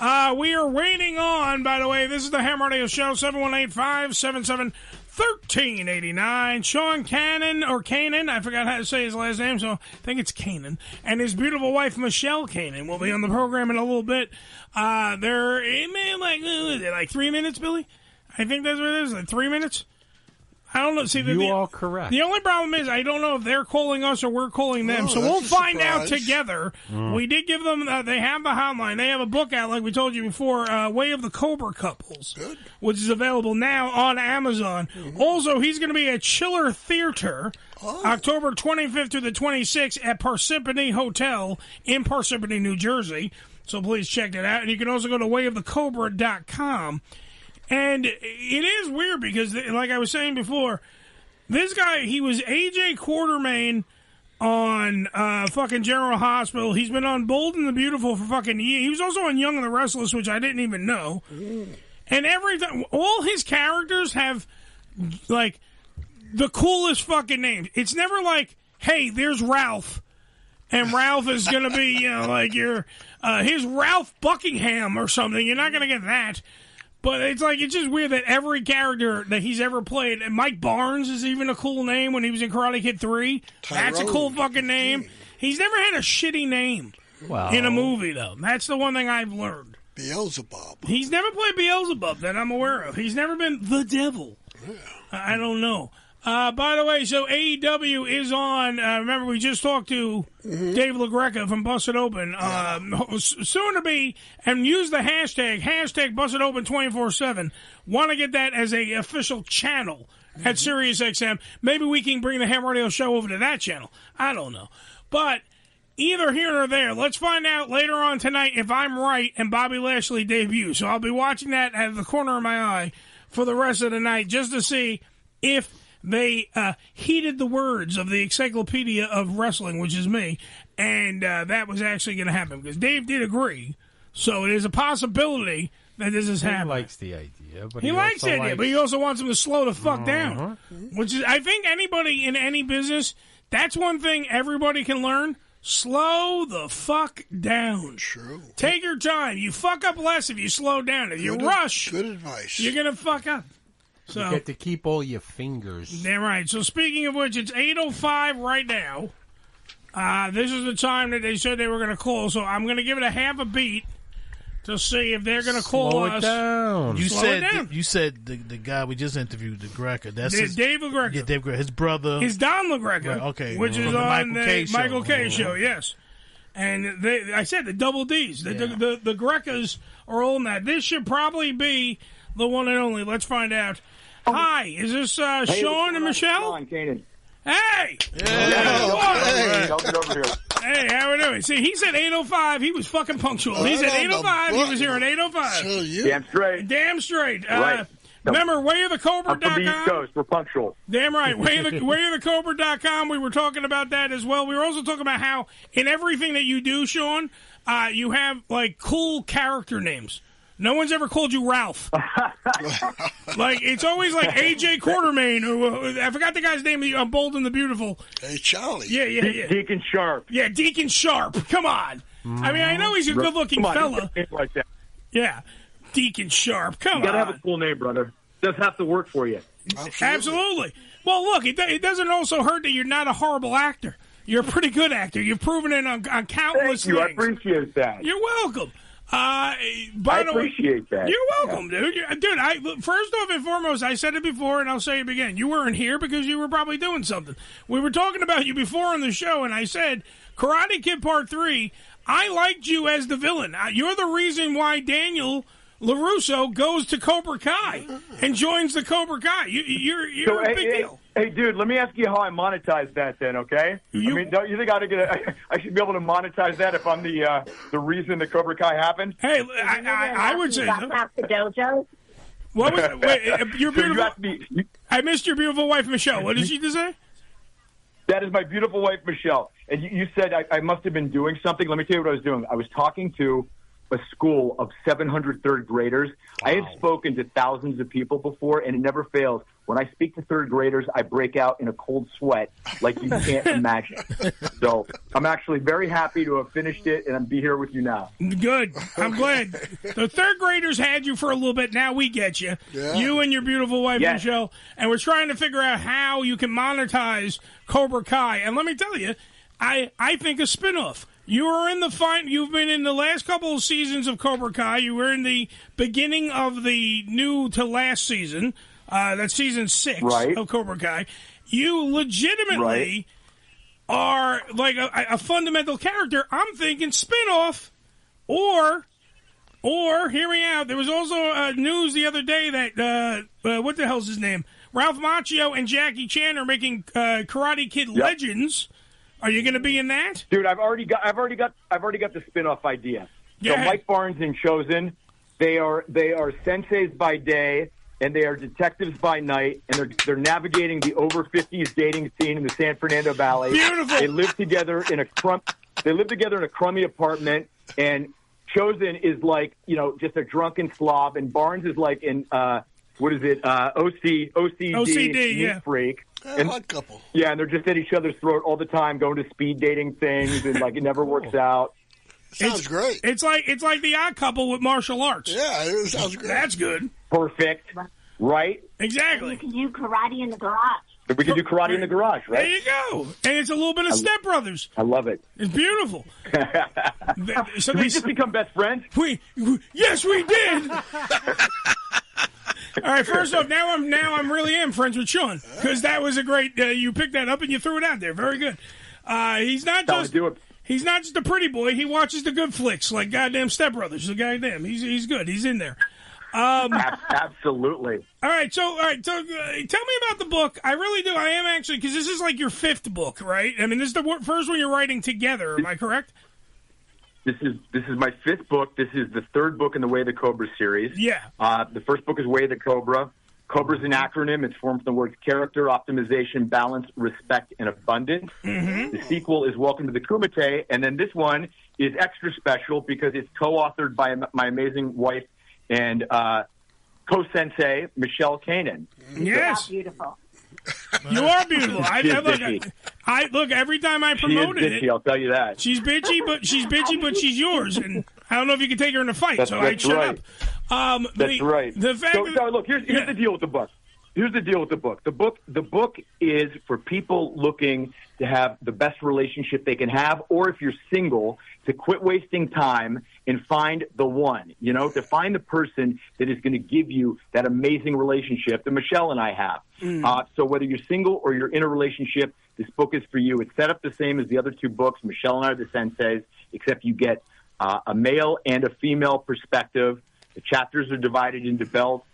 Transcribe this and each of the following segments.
We are waiting on, by the way, this is the Ham Radio Show, 718-577-1389. Sean Kanan, or Kanan, I forgot how to say his last name, so I think it's Kanan, and his beautiful wife, Michelle Kanan, will be on the program in a little bit. They're like 3 minutes, Billy? I think that's what it is, like 3 minutes? I don't know. See, you are correct. The only problem is I don't know if they're calling us or we're calling them. So we'll find out together. We did give them, they have the hotline. They have a book out, like we told you before, Way of the Cobra Couples, which is available now on Amazon. Also, he's going to be at Chiller Theater October 25th through the 26th at Parsippany Hotel in Parsippany, New Jersey. So please check that out. And you can also go to wayofthecobra.com. And it is weird because, like I was saying before, this guy, he was AJ Quartermain on fucking General Hospital. He's been on Bold and the Beautiful for fucking years. He was also on Young and the Restless, which I didn't even know. And everything, all his characters have, like, the coolest fucking names. It's never like, hey, there's Ralph. And Ralph is going to be, you know, like his Ralph Buckingham or something. You're not going to get that. But it's just weird that every character that he's ever played, and Mike Barnes is even a cool name when he was in Karate Kid 3. That's a cool fucking name. He's never had a shitty name in a movie, though. That's the one thing I've learned. Beelzebub. He's never played Beelzebub that I'm aware of. He's never been the devil. Yeah. I don't know. By the way, so AEW is on. Remember, we just talked to Dave LaGreca from Busted Open. Soon to be, and use the hashtag Busted Open 24/7. Want to get that as a official channel at SiriusXM. Maybe we can bring the Ham Radio Show over to that channel. I don't know. But either here or there, let's find out later on tonight if I'm right and Bobby Lashley debuts. So I'll be watching that out of the corner of my eye for the rest of the night just to see if they heeded the words of the Encyclopedia of Wrestling, which is me, and that was actually going to happen, because Dave did agree, so it is a possibility that this is happening. He likes the idea. But he likes the idea, but he also wants him to slow the fuck down, which is, I think anybody in any business, that's one thing everybody can learn. Slow the fuck down. True. Take your time. You fuck up less if you slow down. If you rush, good advice. You're going to fuck up. So, you get to keep all your fingers. Damn right. So speaking of which, it's 8:05 right now. This is the time that they said they were going to call, so I'm going to give it a half a beat to see if they're going to call us. Down. You said the guy we just interviewed, the Greca. That's Dave LaGreca. Yeah, Dave LaGreca. His brother. Is Don LaGreca. Right, okay. Which is on the Michael K. show, Mm-hmm. yes. And I said the double Ds. The Grecas are all in that. This should probably be the one and only. Let's find out. Hi, is this Sean and Michelle? Sean Kanan. Hey! Hey, how we doing? See, he said 8:05. He was fucking punctual. He said 8:05. He was here at 8:05. Damn straight. Damn straight. Right. Remember, I'm from the East wayofthecobra.com? Coast. We're punctual. Damn right. Wayofthecobra.com. We were talking about that as well. We were also talking about how in everything that you do, Sean, you have, like, cool character names. No one's ever called you Ralph. Like, it's always like AJ Quartermain, or I forgot the guy's name on Bold and the Beautiful. Hey, Charlie. Yeah. Deacon Sharp. Yeah, Deacon Sharp. Come on. I mean, I know he's a good-looking fella. Like that. Yeah, Deacon Sharp. Come on. You gotta have a cool name, brother. Does have to work for you. Absolutely. Well, look, it doesn't also hurt that you're not a horrible actor. You're a pretty good actor. You've proven it on countless Thank you. things. I appreciate that. You're welcome. I appreciate that. You're welcome, dude. First off and foremost, I said it before, and I'll say it again. You weren't here because you were probably doing something. We were talking about you before on the show, and I said, Karate Kid Part 3, I liked you as the villain. You're the reason why Daniel LaRusso goes to Cobra Kai and joins the Cobra Kai. You're a big deal. Hey, dude, let me ask you how I monetize that then, okay? I mean, don't you think I should be able to monetize that if I'm the reason the Cobra Kai happened? Hey, I would say so. The dojo? What was it? Wait, your beautiful... I missed your beautiful wife, Michelle. What did she just say? That is my beautiful wife, Michelle. And you said I must have been doing something. Let me tell you what I was doing. I was talking to a school of 700 third graders. Wow. I have spoken to thousands of people before, and it never fails. when I speak to third graders, I break out in a cold sweat like you can't imagine. So I'm actually very happy to have finished it, and I'm be here with you now. Good. I'm glad. The third graders had you for a little bit. Now we get you. Yeah. You and your beautiful wife, Yes. Michelle. And we're trying to figure out how you can monetize Cobra Kai. And let me tell you, I think a spinoff. You are in the fight. You've been in the last couple of seasons of Cobra Kai. You were in the beginning of the new to last season. That's season 6 of Cobra Kai. You legitimately are like a fundamental character. I'm thinking spinoff, or hear me out. There was also news the other day that what the hell's his name? Ralph Macchio and Jackie Chan are making Karate Kid Legends. Are you going to be in that, dude? I've already got the spin-off idea. So Mike Barnes and Chosen, they are senseis by day and they are detectives by night, and they're navigating the over 50s dating scene in the San Fernando Valley. Beautiful. They live together in a crummy apartment, and Chosen is like, just a drunken slob, and Barnes is like in OCD freak. And odd couple. Yeah, and they're just at each other's throat all the time, going to speed dating things, and like it never works out. Sounds great. It's like the Odd Couple with martial arts. Yeah, it sounds great. That's good. Perfect. Right? Exactly. You can do karate in the garage. We can do karate in the garage, right? There you go. And it's a little bit of Step Brothers. I love it. It's beautiful. So did we just become best friends? Yes, we did. All right. First off, now I'm really am friends with Sean, because that was a great. You picked that up and you threw it out there. Very good. He's not just a pretty boy. He watches the good flicks like goddamn Step Brothers. The goddamn. He's good. He's in there. Absolutely. All right. So tell me about the book. I really do. I am actually, because this is like your 5th book, right? I mean, this is the first one you're writing together. Am I correct? This is my 5th book. This is the 3rd book in the Way of the Cobra series. Yeah. The first book is Way of the Cobra. Cobra is an acronym. It's formed from the words character, optimization, balance, respect, and abundance. Mm-hmm. The sequel is Welcome to the Kumite, and then this one is extra special because it's co-authored by my amazing wife and co-sensei, Michelle Kanan. Yes. Beautiful. You are beautiful. I look every time I promoted she is bitchy, it. I'll tell you that. She's bitchy, but she's yours, and I don't know if you can take her in a fight. That's I'd shut right. up. That's right. The fact so look, here's the deal with the book. Here's the deal with the book. The book is for people looking to have the best relationship they can have, or if you're single, to quit wasting time and find the one, to find the person that is going to give you that amazing relationship that Michelle and I have. So whether you're single or you're in a relationship, this book is for you. It's set up the same as the other 2 books. Michelle and I are the senseis, except you get a male and a female perspective. The chapters are divided into belts.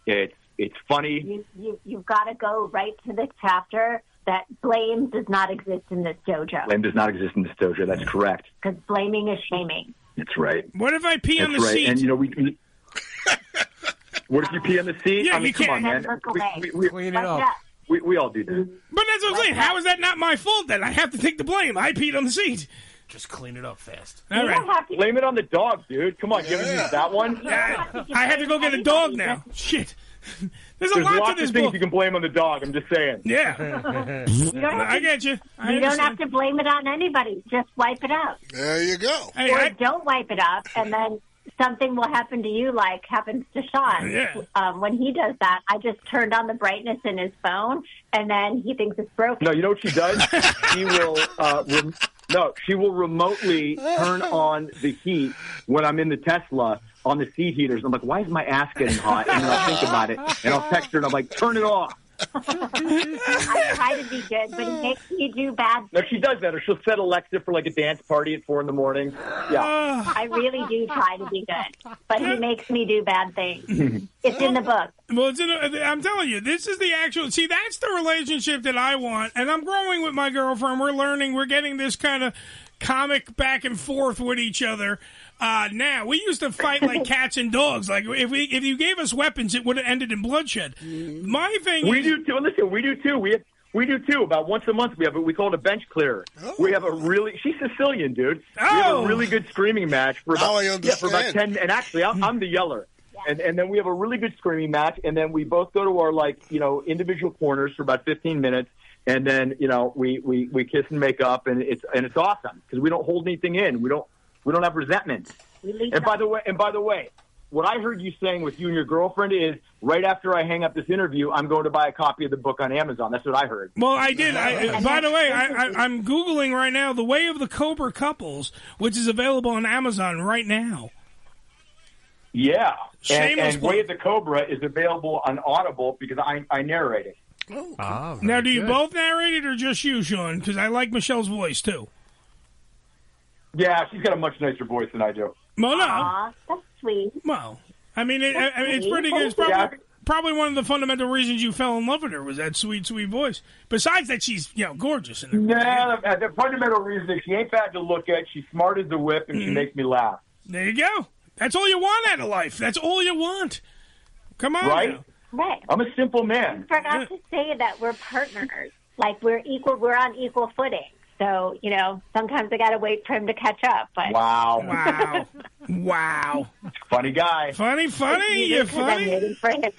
It's funny. You've got to go right to the chapter that blame does not exist in this dojo. Blame does not exist in this dojo. That's correct. Because blaming is shaming. That's right. What if I pee on the right. seat? And we what if you pee on the seat? Yeah, I mean, you come on, can't. man. Clean it up. We all do that. But that's what I'm saying. How is that not my fault then? I have to take the blame. I peed on the seat. Just clean it up fast. All right. Blame it on the dog, dude. Come on, you haven't used that one? I have to go get a dog now. Shit. There's a lot lots to this of things book. you can blame on the dog. I'm just saying. Yeah. I get you. You don't have to blame it on anybody. Just wipe it out. There you go. Hey, Or don't wipe it up, and then something will happen to you like happens to Sean. Yeah. When he does that, I just turned on the brightness in his phone, and then he thinks it's broken. No, you know what she does? She will she will remotely turn on the heat when I'm in the Tesla on the seat heaters. I'm like, why is my ass getting hot? And then I'll think about it, and I'll text her, and I'm like, turn it off. I try to be good, but he makes me do bad things. No, she does that, or she'll set Alexa for like a dance party at 4 a.m. Yeah. I really do try to be good, but he makes me do bad things. It's in the book. Well, I'm telling you, this is the actual. See, that's the relationship that I want, and I'm growing with my girlfriend. We're learning. We're getting this kind of comic back and forth with each other. Now we used to fight like cats and dogs. Like if you gave us weapons, it would have ended in bloodshed. My thing. We do too. Listen, we do too. We do too. About once a month, we call it a bench clearer. Oh. We have she's Sicilian, dude. Oh. We have a really good screaming match for about, Now I understand. for about 10. And actually, I'm the yeller. And then we have a really good screaming match, and then we both go to our individual corners for about 15 minutes, and then we kiss and make up, and it's awesome because we don't hold anything in. We don't have resentment. And by the way, what I heard you saying with you and your girlfriend is right after I hang up this interview, I'm going to buy a copy of the book on Amazon. That's what I heard. Well, I did. By the way, I'm Googling right now The Way of the Cobra Couples, which is available on Amazon right now. Yeah. And Way of the Cobra is available on Audible because I narrate it. Oh, now, do you both narrate it or just you, Sean? Because I like Michelle's voice, too. Yeah, she's got a much nicer voice than I do. Well, no. Aw, that's sweet. Well, I mean, it's pretty good. It's probably one of the fundamental reasons you fell in love with her was that sweet, sweet voice. Besides that, she's gorgeous. Yeah, the fundamental reason is she ain't bad to look at. She's smart as the whip, and she makes me laugh. There you go. That's all you want out of life. That's all you want. Come on, right? Now. Right. I'm a simple man. I forgot to say that we're partners. Like we're equal. We're on equal footing. So, sometimes I got to wait for him to catch up. But Wow. Funny guy. Funny. You're funny. I'm waiting for him.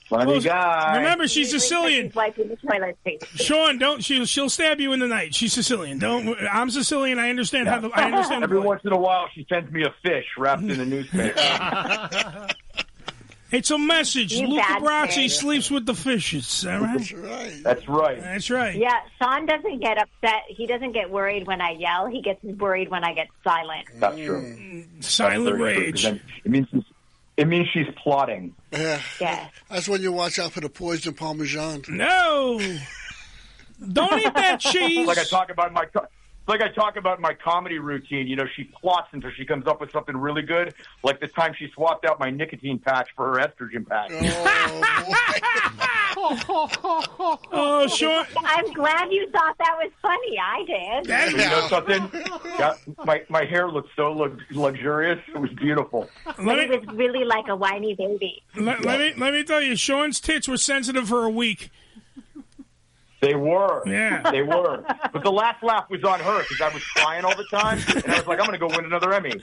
Funny guy. Remember, she's Sicilian. He's wiping the toilet seat. Sean, she'll stab you in the night. She's Sicilian. I'm Sicilian. I understand I understand. Every once in a while, she sends me a fish wrapped in a newspaper. It's a message. Luca Brasi sleeps with the fishes. All right? That's right. That's right. Yeah, Sean doesn't get upset. He doesn't get worried when I yell. He gets worried when I get silent. That's true. Silent rage. It means she's plotting. Yeah. Yes. That's when you watch out for the poison parmesan. No. Don't eat that cheese. Like I talk about my comedy routine. She plots until she comes up with something really good. Like the time she swapped out my nicotine patch for her estrogen patch. Oh, Sean. I'm glad you thought that was funny. I did. You know something? My hair looked so luxurious. It was beautiful. It was really like a whiny baby. Let me tell you, Sean's tits were sensitive for a week. They were. Yeah. They were. But the last laugh was on her because I was crying all the time. And I was like, I'm going to go win another Emmy.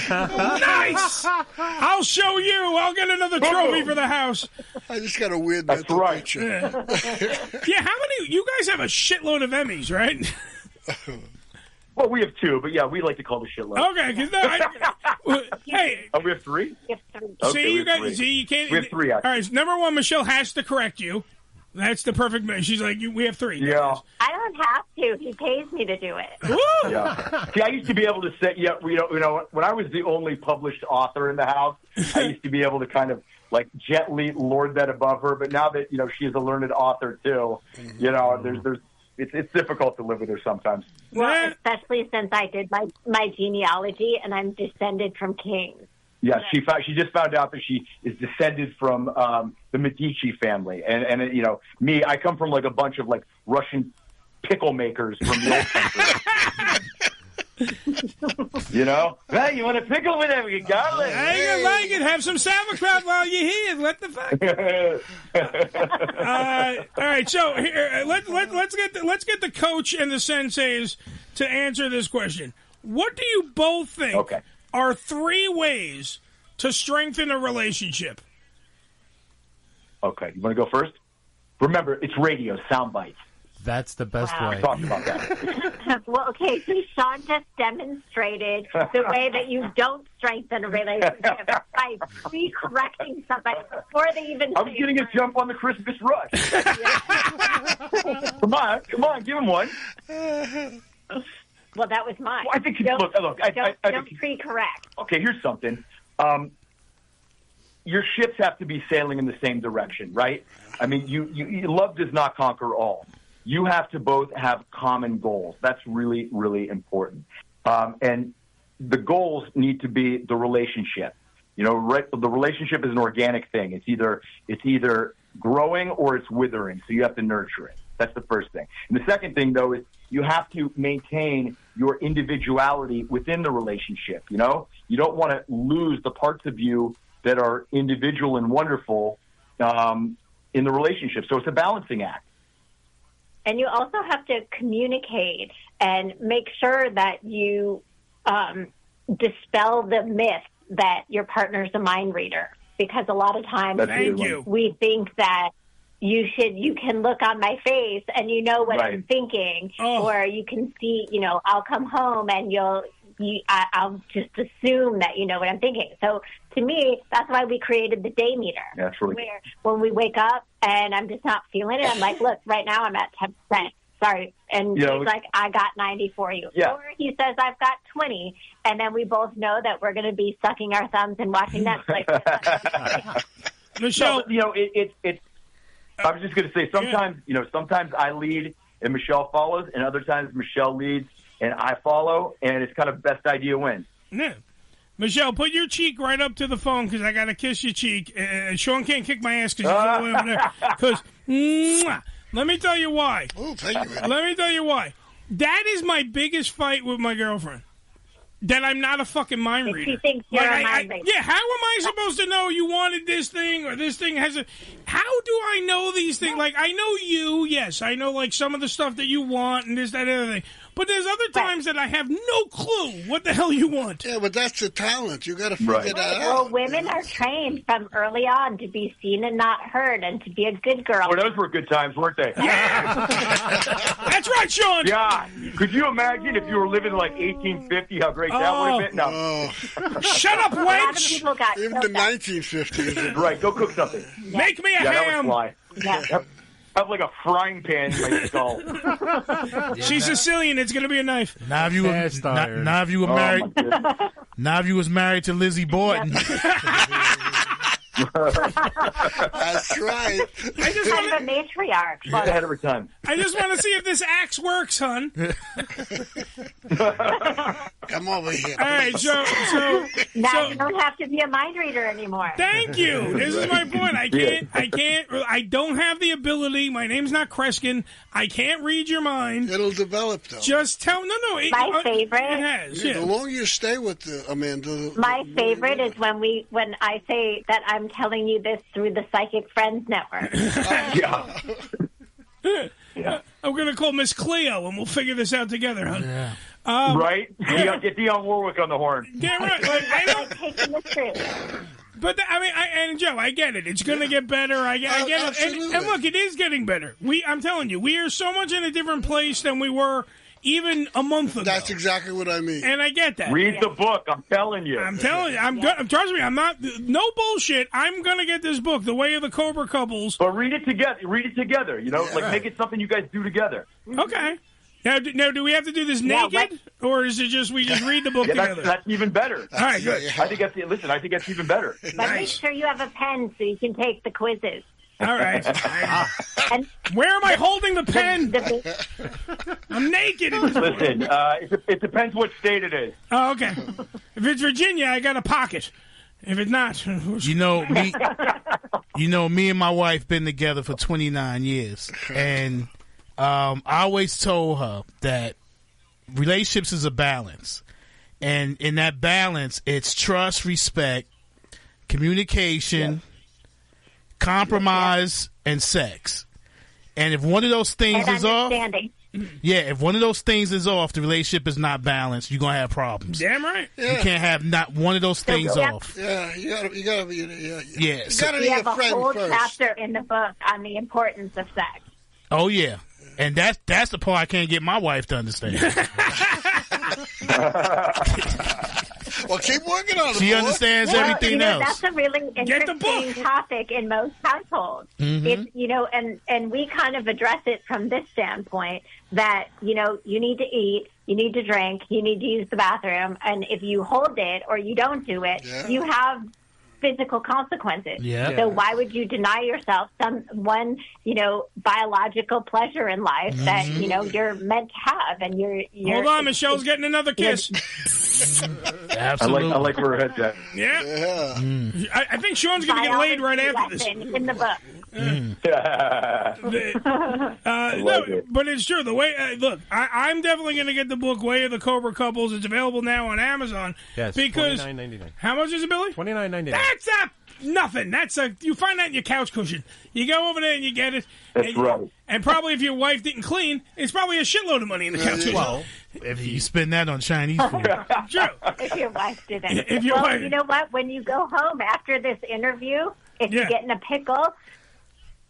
Nice! I'll show you. I'll get another trophy for the house. I just got a weird That's mental right. picture. Yeah, how many? You guys have a shitload of Emmys, right? Well, we have two, but yeah, we like to call the shitload. Okay, because hey. Oh, we have three? We have three. Okay, See, you guys, three. you can't. We have three, actually. All right, number one, Michelle has to correct you. That's the perfect. She's like, we have three. Yeah. I don't have to. He pays me to do it. Woo! Yeah. See, I used to be able to say, when I was the only published author in the house, I used to be able to kind of gently lord that above her. But now that she's a learned author too, it's difficult to live with her sometimes. Well, especially since I did my genealogy and I'm descended from kings. Yeah, she just found out that she is descended from the Medici family, and me, I come from a bunch of Russian pickle makers from the old country. Hey, you want a pickle? Whatever you got. I ain't gonna like it. Have some sauerkraut while you're here. What the fuck? All right, so here, let's get the coach and the senseis to answer this question. What do you both think are 3 ways to strengthen a relationship? Okay, you want to go first? Remember, it's radio, sound bites. That's the best way. We talked about that. Well, okay, so Sean just demonstrated the way that you don't strengthen a relationship by pre-correcting somebody before they even. I was getting a jump on the Christmas rush. Come on, give him one. Well, that was mine. Well, I think don't pre-correct. Okay, here's something. Your ships have to be sailing in the same direction, right? I mean, love does not conquer all. You have to both have common goals. That's really, really important. And the goals need to be the relationship. The relationship is an organic thing. It's either growing or it's withering. So you have to nurture it. That's the first thing. And the second thing, though, is you have to maintain your individuality within the relationship. You don't want to lose the parts of you that are individual and wonderful in the relationship. So it's a balancing act. And you also have to communicate and make sure that you dispel the myth that your partner's a mind reader. because a lot of times we think that you can look on my face and you know what I'm thinking, or you can see, I'll come home and I'll just assume that you know what I'm thinking. So to me, that's why we created the day meter. Naturally. Where when we wake up and I'm just not feeling it, I'm like, look, right now I'm at 10%. Sorry. And he's like, I got 90 for you. Yeah. Or he says, I've got 20. And then we both know that we're going to be sucking our thumbs and watching Netflix. Michelle, it's I was just going to say, sometimes I lead and Michelle follows, and other times Michelle leads and I follow, and it's kind of best idea wins. Yeah. Michelle, put your cheek right up to the phone because I got to kiss your cheek. Sean can't kick my ass because he's all the way over there. Because, let me tell you why. Oh, thank you. Let me tell you why. That is my biggest fight with my girlfriend. That I'm not a fucking mind reader. She thinks you're a mind reader. Yeah, how am I supposed to know you wanted this thing or this thing has a... How do I know these things? Like, I know you, yes. I know, like, some of the stuff that you want and this, that, and other thing. But there's other times that I have no clue what the hell you want. Yeah, but that's the talent. You got to figure that out. Well, women are trained from early on to be seen and not heard and to be a good girl. Well, those were good times, weren't they? Yeah. That's right, Sean. Yeah. Could you imagine if you were living like 1850, how great that would have been? No. Shut up, wench. Even the 1950s. Right, go cook something. Yeah. Make me a ham. That would fly. Yeah. Have like a frying pan in my skull. She's Sicilian. It's going to be a knife. Now if you were married, now if you was married to Lizzie Borden. That's right. I just kind of a matriarch. She's ahead of her time. I just want to see if this axe works, hon. Come over here. All right, so now you don't have to be a mind reader anymore. Thank you. This is my point. I don't have the ability. My name's not Kreskin. I can't read your mind. It'll develop, though. Just tell. No. My favorite. It has. The longer you stay with Amanda. My favorite is when I say that I'm telling you this through the Psychic Friends Network. Yeah. I'm going to call Miss Cleo, and we'll figure this out together, hon. Yeah. Right? You got to get Dionne Warwick on the horn. Yeah, right. Like, I don't take the truth. But and Joe, I get it. It's going to get better. I get it. And look, it is getting better. I'm telling you, we are so much in a different place than we were even a month ago. That's exactly what I mean. And I get that. Read the book. I'm telling you. I'm telling you. I'm good. Trust me. I'm not. No bullshit. I'm gonna get this book, The Way of the Cobra Couples. But read it together. Read it together. Like make it something you guys do together. Okay. Now, do we have to do this naked, or is it just we just read the book together? That's even better. All right, good. I think that's even better. But make sure you have a pen so you can take the quizzes. All right. And where am I holding the pen? I'm naked. Listen, it depends what state it is. Oh, okay. If it's Virginia, I got a pocket. If it's not, me and my wife been together for 29 years, and I always told her that relationships is a balance, and in that balance, it's trust, respect, communication, compromise, and sex. And if one of those things is off, if one of those things is off, the relationship is not balanced. You're gonna have problems. Damn right. Yeah. You can't have not one of those things off. Yeah, you gotta be. Yes. You gotta we be have a friend whole first. chapter in the book on the importance of sex. Oh yeah, and that's the part I can't get my wife to understand. Well, keep working on it. She understands everything else. That's a really interesting topic in most households. Mm-hmm. It's, and we kind of address it from this standpoint that, you need to eat, you need to drink, you need to use the bathroom, and if you hold it or you don't do it, you have physical consequences. Yeah. So why would you deny yourself one biological pleasure in life that, you're meant to have and you're Hold on, Michelle's getting another kiss. Absolutely. I like where her head's at. Yeah. I think Sean's going to get laid right after this. In the book. But it's true. The way look, I'm definitely going to get the book Way of the Cobra Couples. It's available now on Amazon. Yes, because $29.99. How much is it, Billy? $29.99. That's a Nothing. You find that in your couch cushion. You go over there and you get it. That's right. And probably if your wife didn't clean, it's probably a shitload of money in the couch cushion. Well, if you spend that on Chinese food. True. If your wife didn't. Wife... you know what? When you go home after this interview, if you get in a pickle,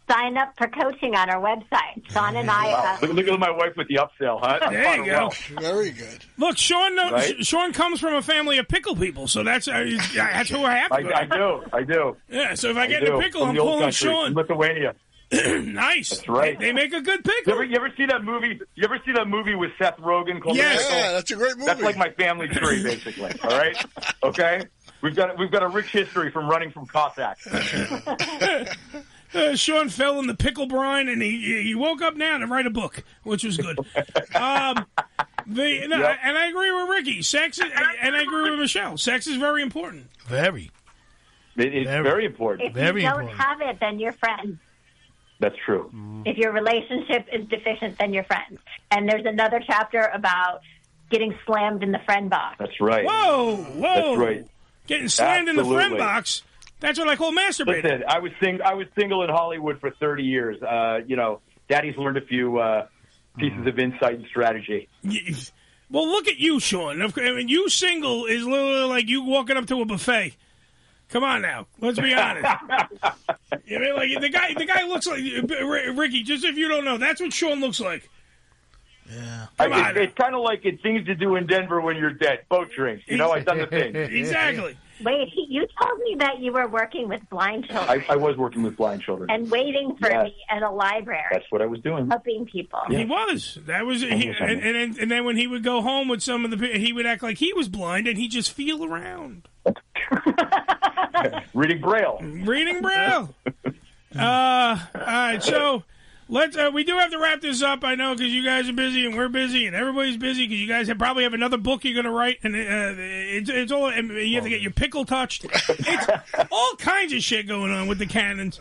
sign up for coaching on our website. Sean and I. Look at my wife with the upsell, huh? There you go. Very good. Look, Sean comes from a family of pickle people, so that's who I have to go. I do. Yeah, so if I get in a pickle, I'm calling Sean. Lithuania. Nice. That's right. They make a good pickle. You ever see that movie? You ever see that movie with Seth Rogen called Yeah, that's a great movie. That's like my family tree, basically. All right. Okay. We've got a rich history from running from Cossacks. Sean fell in the pickle brine, and he woke up now to write a book, which was good. And I agree with Ricky. And I agree with Michelle. Sex is very important. Very. It's very important. If you don't have it, then you're friends. That's true. If your relationship is deficient, then you're friends. And there's another chapter about getting slammed in the friend box. That's right. Whoa. That's right. Getting slammed in the friend box. That's what I call masturbating. Listen, I was single in Hollywood for 30 years. Daddy's learned a few pieces of insight and strategy. Well, look at you, Sean. I mean, you single is literally like you walking up to a buffet. Come on now, let's be honest. You know, like the guy looks like Ricky. Just if you don't know, that's what Sean looks like. Yeah, it's kind of like things to do in Denver when you're dead. Boat drinks. You know, I've done the thing. Exactly. Wait, you told me that you were working with blind children. I was working with blind children. And waiting for me at a library. That's what I was doing. Helping people. Yeah. He was. That was. And then when he would go home with some of the, he would act like he was blind and he'd just feel around. Reading Braille. All right, so let's. We do have to wrap this up. I know because you guys are busy and we're busy and everybody's busy because you guys probably have another book you're going to write and it's all. And you have to get your pickle touched. It's all kinds of shit going on with the Kanans.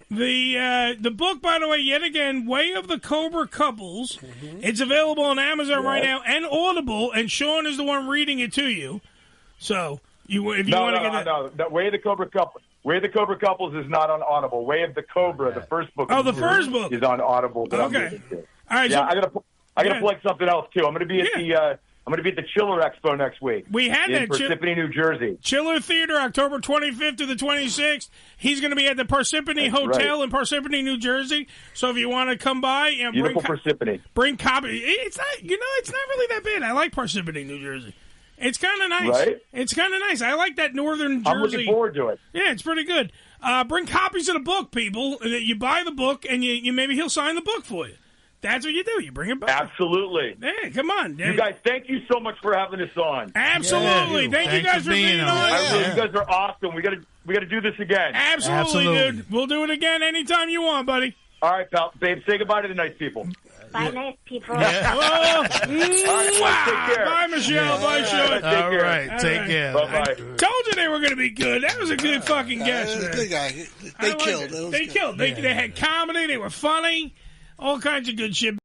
The book, by the way, yet again, Way of the Cobra Couples. It's available on Amazon right now and Audible, and Sean is the one reading it to you. So if you want to get that, no, Way of the Cobra Couples. Way of the Cobra Couples is not on Audible. Way of the Cobra, the first book. Oh, the first book is on Audible. Okay. All right. Yeah, so, I gotta plug something else too. I'm gonna be at the Chiller Expo next week. We had in Parsippany, New Jersey. Chiller Theater, October 25th to the 26th. He's going to be at the Parsippany Hotel in Parsippany, New Jersey. So if you want to come by and beautiful Parsippany, bring copies. It's not really that bad. I like Parsippany, New Jersey. It's kind of nice. Right? It's kind of nice. I like that northern Jersey. I'm looking forward to it. Yeah, it's pretty good. Bring copies of the book, people. You buy the book, and you maybe he'll sign the book for you. That's what you do. You bring it back. Absolutely. Hey, come on. You guys, thank you so much for having us on. Absolutely. Yeah, thank you guys for being on. You guys are awesome. We got to do this again. Absolutely, dude. We'll do it again anytime you want, buddy. All right, pal. Babe, say goodbye to the nice people. Bye, nice people. Oh, take care. Bye, Michelle. Bye, Sean. All right. Take care. Bye-bye. Told you they were going to be good. That was a good fucking guess, man. Good guy. They killed. They killed. They had comedy. They were funny. All kinds of good shit.